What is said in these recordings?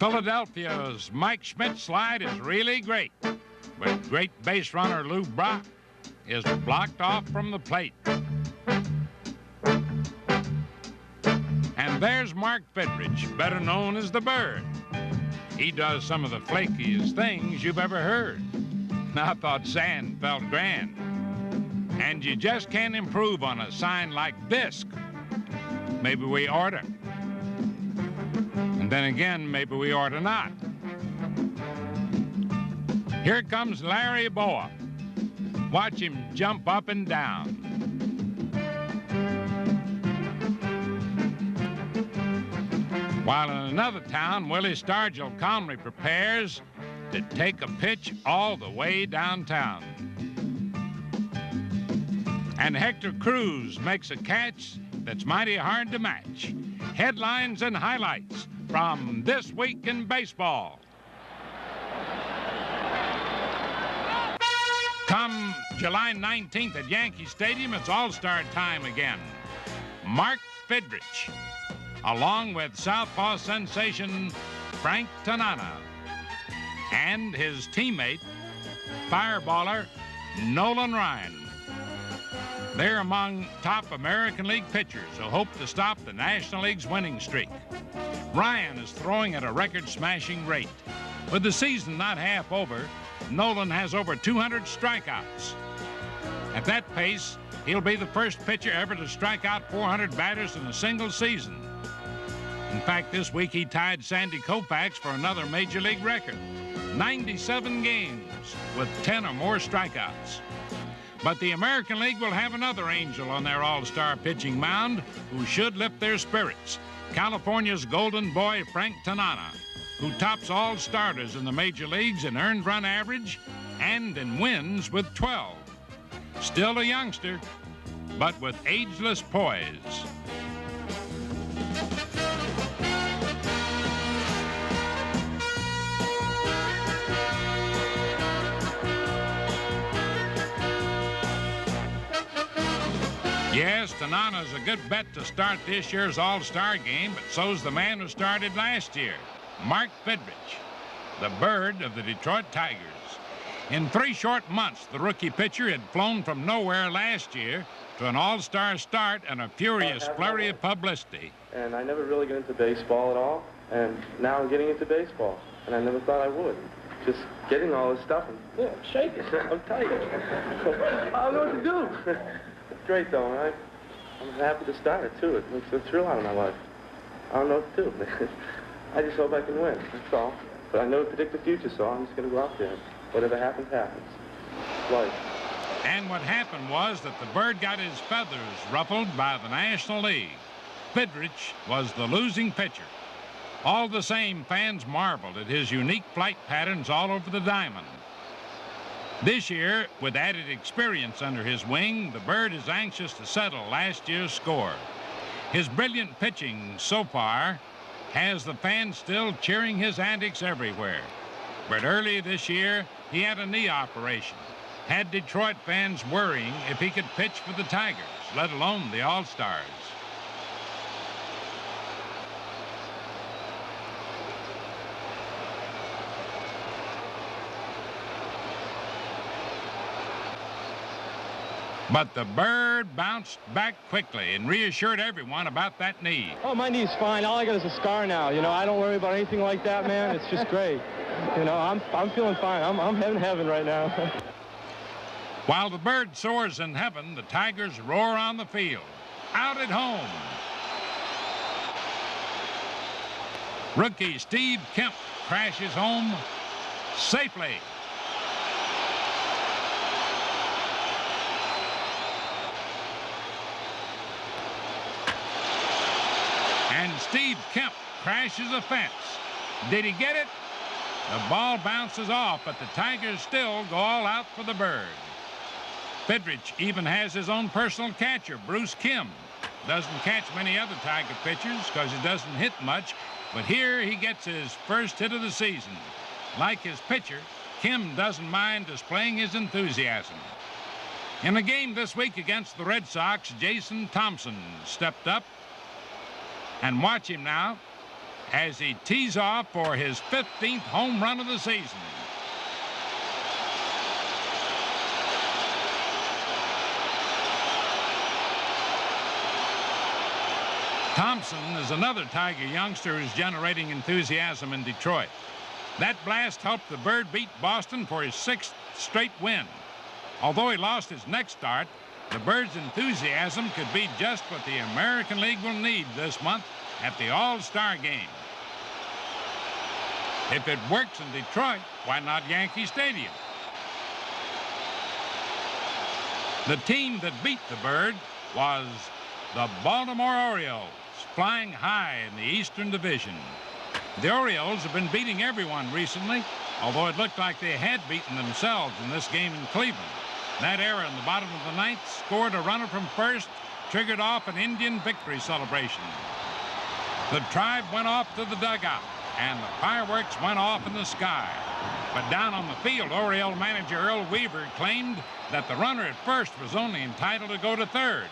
Philadelphia's Mike Schmidt's slide is really great, but great base runner Lou Brock is blocked off from the plate. And there's Mark Fidrich, better known as the Bird. He does some of the flakiest things you've ever heard. I thought sand felt grand. And you just can't improve on a sign like this. Maybe we oughta. And then again, maybe we oughta not. Here comes Larry Boa. Watch him jump up and down. While in another town, Willie Stargell calmly prepares to take a pitch all the way downtown. And Hector Cruz makes a catch that's mighty hard to match. Headlines and highlights from This Week in Baseball. Come July 19th at Yankee Stadium, it's All-Star time again. Mark Fidrich, along with southpaw sensation Frank Tanana, and his teammate, fireballer Nolan Ryan. They're among top American League pitchers who hope to stop the National League's winning streak. Ryan is throwing at a record-smashing rate. With the season not half over, Nolan has over 200 strikeouts. At that pace, he'll be the first pitcher ever to strike out 400 batters in a single season. In fact, this week he tied Sandy Koufax for another Major League record, 97 games with 10 or more strikeouts. But the American League will have another angel on their all-star pitching mound who should lift their spirits, California's golden boy Frank Tanana, who tops all starters in the major leagues in earned run average and in wins with 12. Still a youngster, but with ageless poise. Yes, Tanana's a good bet to start this year's All-Star game, but so's the man who started last year, Mark Fidrich, the Bird of the Detroit Tigers. In 3 short months, the rookie pitcher had flown from nowhere last year to an all-star start and a furious flurry of publicity. And I never really got into baseball at all, and now I'm getting into baseball, and I never thought I would. Just getting all this stuff, and yeah, I'm shaking, I'm tight. I don't know what to do. It's great, though, and I'm happy to start it, too. It makes a thrill out of my life. I don't know what to do. I just hope I can win, that's all. But I never predict the future, so I'm just going to go out there. Whatever happens, happens. Life. And what happened was that the Bird got his feathers ruffled by the National League. Fidrich was the losing pitcher. All the same, fans marveled at his unique flight patterns all over the diamond. This year, with added experience under his wing, the Bird is anxious to settle last year's score. His brilliant pitching so far has the fans still cheering his antics everywhere. But early this year, he had a knee operation, had Detroit fans worrying if he could pitch for the Tigers, let alone the All-Stars. But the Bird bounced back quickly and reassured everyone about that knee. Oh, my knee's fine. All I got is a scar now. You know, I don't worry about anything like that, man. It's just great. You know, I'm feeling fine. I'm in heaven right now. While the Bird soars in heaven, the Tigers roar on the field. Out at home. Rookie Steve Kemp crashes home safely. And Steve Kemp crashes a fence. Did he get it? The ball bounces off, but the Tigers still go all out for the Bird. Fidrich even has his own personal catcher, Bruce Kim. Doesn't catch many other Tiger pitchers because he doesn't hit much, but here he gets his first hit of the season. Like his pitcher, Kim doesn't mind displaying his enthusiasm. In a game this week against the Red Sox, Jason Thompson stepped up. And watch him now as he tees off for his 15th home run of the season. Thompson is another Tiger youngster who's generating enthusiasm in Detroit. That blast helped the Bird beat Boston for his 6th straight win. Although he lost his next start, the Bird's enthusiasm could be just what the American League will need this month at the All-Star game. If it works in Detroit, why not Yankee Stadium? The team that beat the Bird was the Baltimore Orioles, flying high in the Eastern Division. The Orioles have been beating everyone recently, although it looked like they had beaten themselves in this game in Cleveland. That error in the bottom of the ninth scored a runner from first, triggered off an Indian victory celebration. The TWIB went off to the dugout, and the fireworks went off in the sky. But down on the field, Oriole manager Earl Weaver claimed that the runner at first was only entitled to go to third.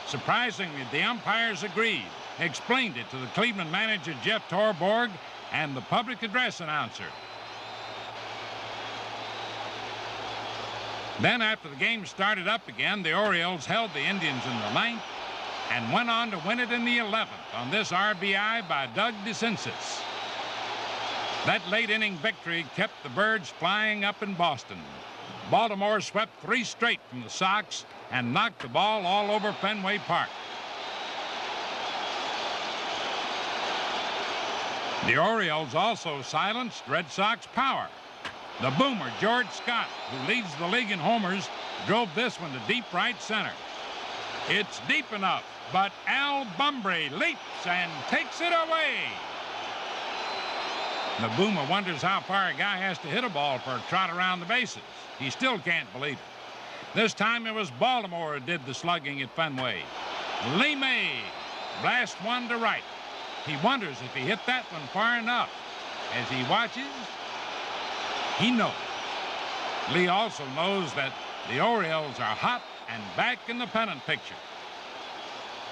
Surprisingly, the umpires agreed, explained it to the Cleveland manager Jeff Torborg and the public address announcer. Then, after the game started up again, the Orioles held the Indians in the ninth and went on to win it in the 11th on this RBI by Doug DeCinces. That late inning victory kept the Birds flying up in Boston. Baltimore swept 3 straight from the Sox and knocked the ball all over Fenway Park. The Orioles also silenced Red Sox power. The boomer, George Scott, who leads the league in homers, drove this one to deep right center. It's deep enough, but Al Bumbry leaps and takes it away. The boomer wonders how far a guy has to hit a ball for a trot around the bases. He still can't believe it. This time it was Baltimore who did the slugging at Fenway. Lee May blasts one to right. He wonders if he hit that one far enough. As he watches, he knows. Lee also knows that the Orioles are hot and back in the pennant picture.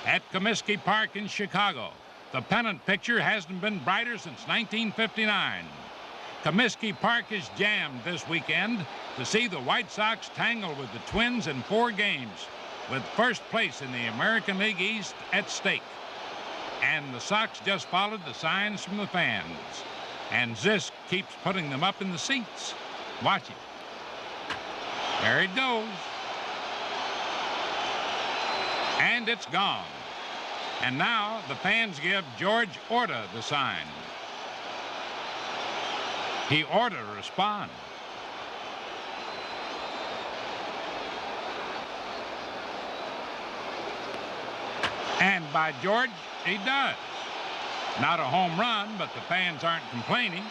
At Comiskey Park in Chicago, the pennant picture hasn't been brighter since 1959. Comiskey Park is jammed this weekend to see the White Sox tangle with the Twins in 4 games, with first place in the American League East at stake. And the Sox just followed the signs from the fans. And Zisk keeps putting them up in the seats. Watch it. There it goes. And it's gone. And now the fans give George Orta the sign. He ought to respond. And by George, he does. Not a home run, but the fans aren't complaining.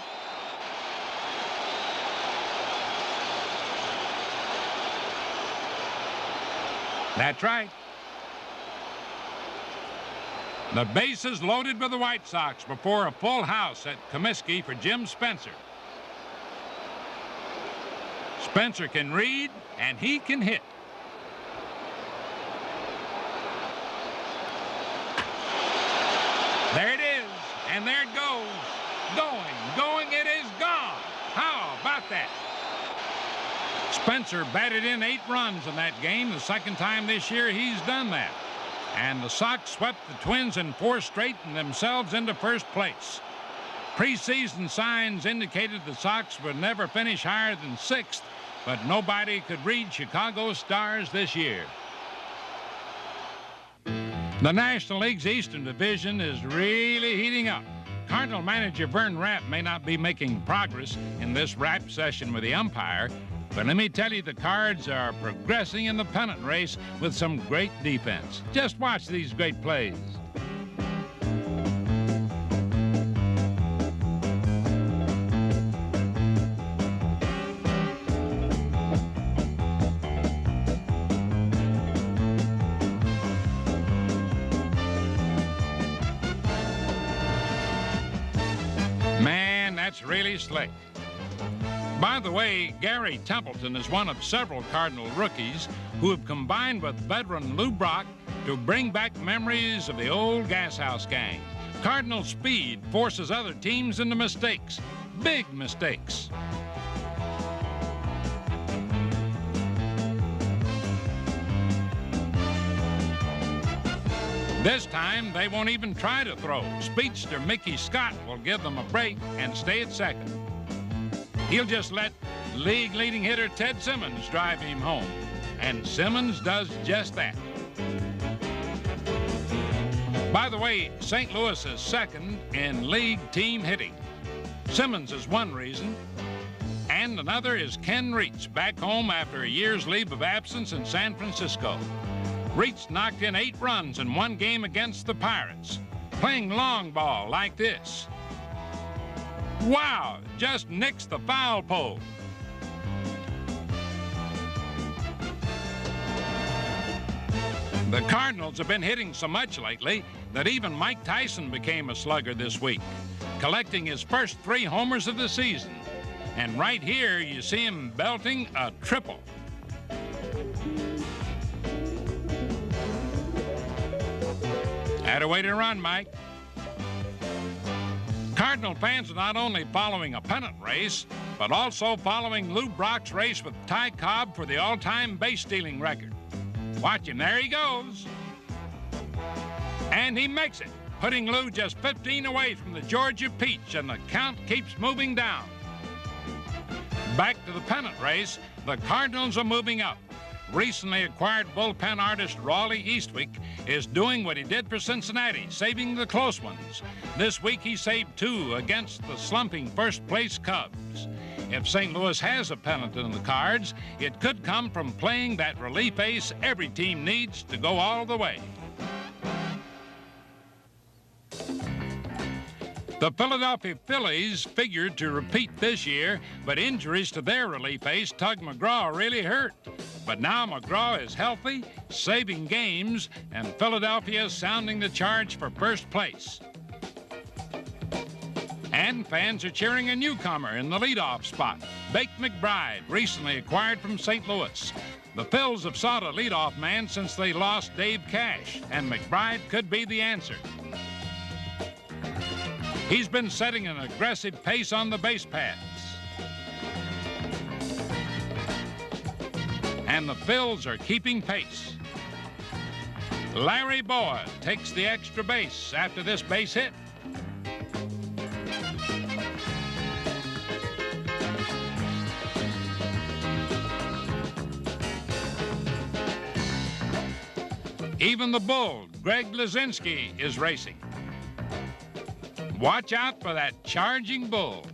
That's right. The bases loaded with the White Sox before a full house at Comiskey for Jim Spencer. Spencer can read, and he can hit. There it is, and there it goes. Going, it is gone. How about that? Spencer batted in 8 runs in that game, the second time this year he's done that. And the Sox swept the Twins in 4 straight and themselves into first place. Preseason signs indicated the Sox would never finish higher than 6th, but nobody could read Chicago's stars this year. The National League's Eastern Division is really heating up. Cardinal manager Vern Rapp may not be making progress in this rap session with the umpire, but let me tell you, the Cards are progressing in the pennant race with some great defense. Just watch these great plays. Man, that's really slick. By the way, Gary Templeton is one of several Cardinal rookies who have combined with veteran Lou Brock to bring back memories of the old Gas House gang. Cardinals' speed forces other teams into mistakes, big mistakes. This time, they won't even try to throw. Speedster Mickey Scott will give them a break and stay at second. He'll just let league-leading hitter Ted Simmons drive him home, and Simmons does just that. By the way, St. Louis is second in league team hitting. Simmons is one reason, and another is Ken Reitz, back home after a year's leave of absence in San Francisco. Reitz knocked in 8 runs in one game against the Pirates, playing long ball like this. Wow, just nicks the foul pole. The Cardinals have been hitting so much lately that even Mike Tyson became a slugger this week, collecting his first 3 homers of the season. And right here, you see him belting a triple. Had a way to run, Mike. Cardinal fans are not only following a pennant race, but also following Lou Brock's race with Ty Cobb for the all-time base-stealing record. Watch him, there he goes. And he makes it, putting Lou just 15 away from the Georgia Peach, and the count keeps moving down. Back to the pennant race, the Cardinals are moving up. Recently acquired bullpen artist Raleigh Eastwick is doing what he did for Cincinnati, saving the close ones. This week he saved 2 against the slumping first-place Cubs. If St. Louis has a pennant in the cards, it could come from playing that relief ace every team needs to go all the way. The Philadelphia Phillies figured to repeat this year, but injuries to their relief ace, Tug McGraw, really hurt. But now McGraw is healthy, saving games, and Philadelphia is sounding the charge for first place. And fans are cheering a newcomer in the leadoff spot, Bake McBride, recently acquired from St. Louis. The Phils have sought a leadoff man since they lost Dave Cash, and McBride could be the answer. He's been setting an aggressive pace on the base paths. And the Phils are keeping pace. Larry Bowa takes the extra base after this base hit. Even the bull, Greg Lazinski, is racing. Watch out for that charging bull.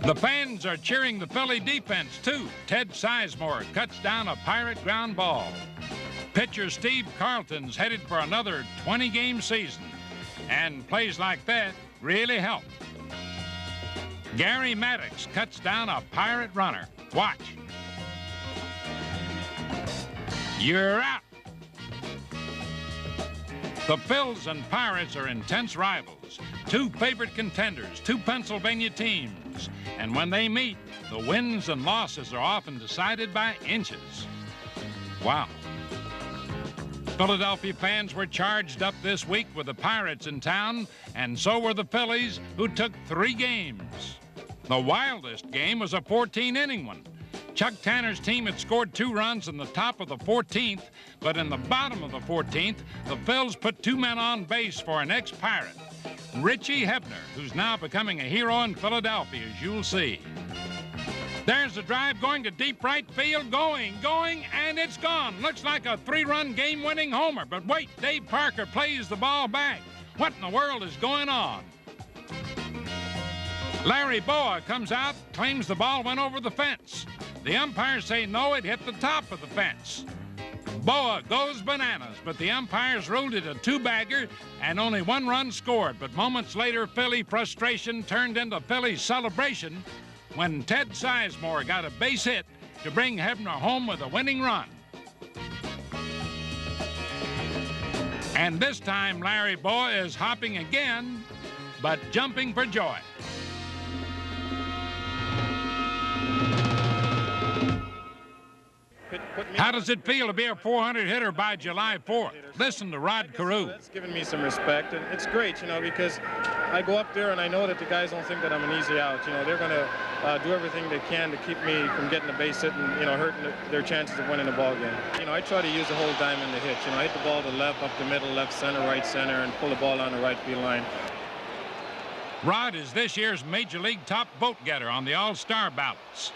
The fans are cheering the Philly defense, too. Ted Sizemore cuts down a Pirate ground ball. Pitcher Steve Carlton's headed for another 20-game season, and plays like that really help. Gary Maddox cuts down a Pirate runner. Watch. You're out. The Phils and Pirates are intense rivals, 2 favorite contenders, 2 Pennsylvania teams. And when they meet, the wins and losses are often decided by inches. Wow. Philadelphia fans were charged up this week with the Pirates in town, and so were the Phillies, who took 3 games. The wildest game was a 14-inning one. Chuck Tanner's team had scored 2 runs in the top of the 14th, but in the bottom of the 14th, the Phils put 2 men on base for an ex-Pirate, Richie Hebner, who's now becoming a hero in Philadelphia, as you'll see. There's the drive going to deep right field, going, and it's gone. Looks like a 3-run game-winning homer, but wait, Dave Parker plays the ball back. What in the world is going on? Larry Bowa comes out, claims the ball went over the fence. The umpires say no, it hit the top of the fence. Bowa goes bananas, but the umpires ruled it a 2-bagger and only 1 run scored. But moments later, Philly frustration turned into Philly celebration when Ted Sizemore got a base hit to bring Hebner home with a winning run. And this time, Larry Bowa is hopping again, but jumping for joy. How does it feel to be a 400 hitter by July 4th? Listen to Rod Carew. That's given me some respect, and it's great, you know, because I go up there and I know that the guys don't think that I'm an easy out. You know, they're going to do everything they can to keep me from getting a base hit and, you know, hurting their chances of winning the ball game. You know, I try to use the whole diamond to hit. You know, I hit the ball to left, up the middle, left center, right center, and pull the ball on the right field line. Rod is this year's Major League top vote getter on the All-Star ballots.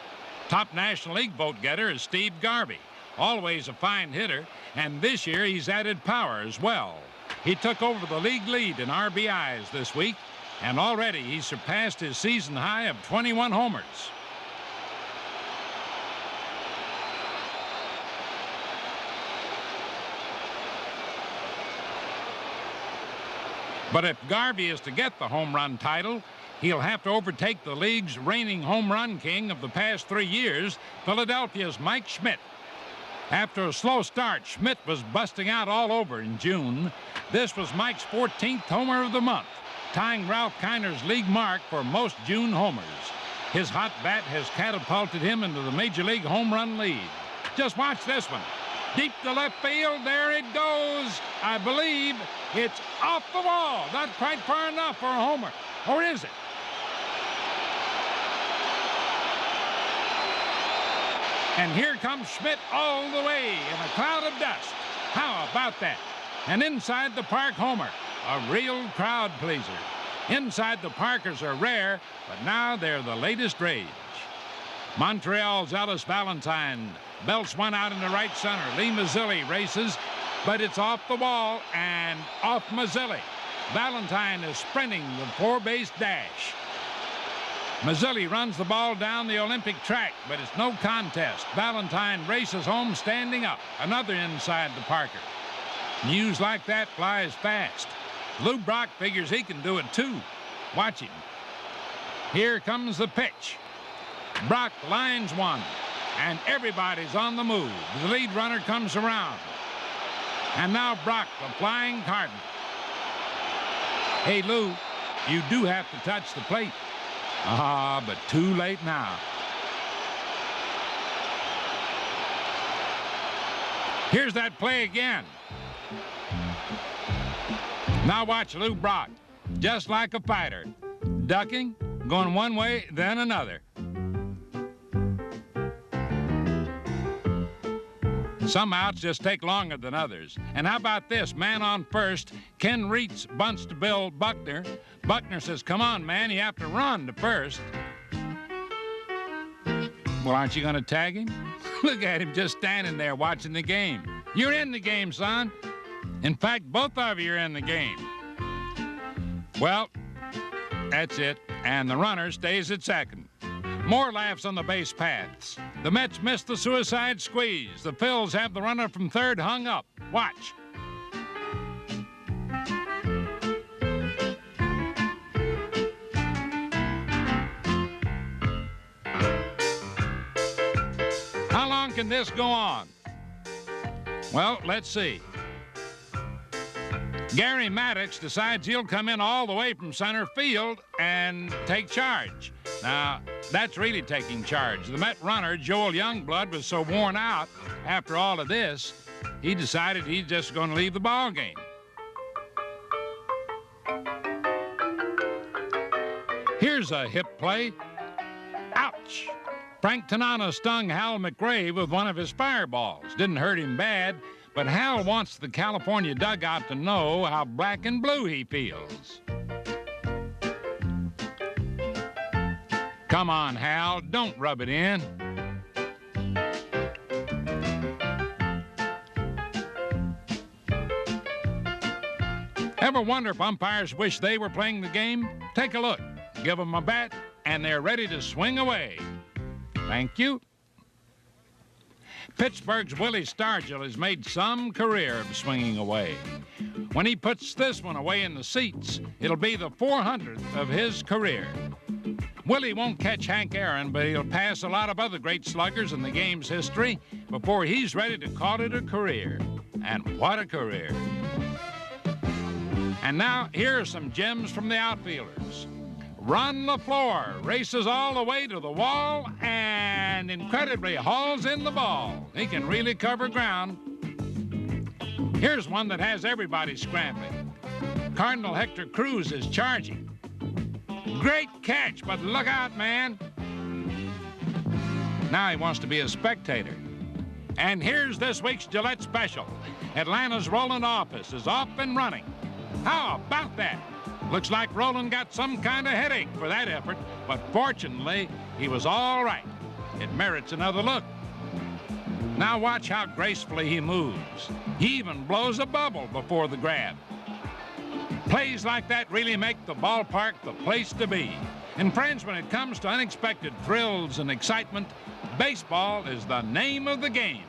Top National League vote getter is Steve Garvey, always a fine hitter, and this year he's added power as well. He took over the league lead in RBIs this week, and already he's surpassed his season high of 21 homers. But if Garvey is to get the home run title, he'll have to overtake the league's reigning home run king of the past 3 years, Philadelphia's Mike Schmidt. After a slow start, Schmidt was busting out all over in June. This was Mike's 14th homer of the month, tying Ralph Kiner's league mark for most June homers. His hot bat has catapulted him into the Major League home run lead. Just watch this one. Deep to left field, there it goes. I believe it's off the wall. Not quite far enough for a homer. Or is it? And here comes Schmidt all the way in a cloud of dust. How about that? An inside the park homer, a real crowd pleaser. Inside the parkers are rare, but now they're the latest rage. Montreal's Ellis Valentine belts one out into right center. Lee Mazzilli races, but it's off the wall and off Mazzilli. Valentine is sprinting the 4-base dash. Mazzilli runs the ball down the Olympic track, but it's no contest. Valentine races home standing up. Another inside the Parker. News like that flies fast. Lou Brock figures he can do it too. Watch him. Here comes the pitch. Brock lines one, and everybody's on the move. The lead runner comes around. And now Brock, the flying Cardinal. Hey, Lou, you do have to touch the plate. But too late now. Here's that play again. Now watch Lou Brock, just like a fighter. Ducking, going one way, then another. Some outs just take longer than others. And how about this? Man on first. Ken Reitz bunts to Bill Buckner. Buckner says, come on, man, you have to run to first. Well, aren't you going to tag him? Look at him just standing there watching the game. You're in the game, son. In fact, both of you are in the game. Well, that's it. And the runner stays at second. More laughs on the base paths. The Mets missed the suicide squeeze. The Phils have the runner from third hung up. Watch. How long can this go on? Well, let's see. Gary Maddox decides he'll come in all the way from center field and take charge. Now, that's really taking charge. The Met runner, Joel Youngblood, was so worn out after all of this, he decided he's just going to leave the ball game. Here's a hip play. Ouch! Frank Tanana stung Hal McRae with one of his fireballs. Didn't hurt him bad, but Hal wants the California dugout to know how black and blue he feels. Come on, Hal, don't rub it in. Ever wonder if umpires wish they were playing the game? Take a look. Give them a bat, and they're ready to swing away. Thank you. Pittsburgh's Willie Stargell has made some career of swinging away. When he puts this one away in the seats, it'll be the 400th of his career. Willie won't catch Hank Aaron, but he'll pass a lot of other great sluggers in the game's history before he's ready to call it a career. And what a career. And now, here are some gems from the outfielders. Ron LaFleur races all the way to the wall and incredibly hauls in the ball. He can really cover ground. Here's one that has everybody scrambling. Cardinal Hector Cruz is charging. Great catch, but look out, man. Now he wants to be a spectator. And here's this week's Gillette Special. Atlanta's Roland Office is off and running. How about that? Looks like Roland got some kind of headache for that effort, but fortunately, he was all right. It merits another look. Now watch how gracefully he moves. He even blows a bubble before the grab. Plays like that really make the ballpark the place to be. And friends, when it comes to unexpected thrills and excitement, baseball is the name of the game.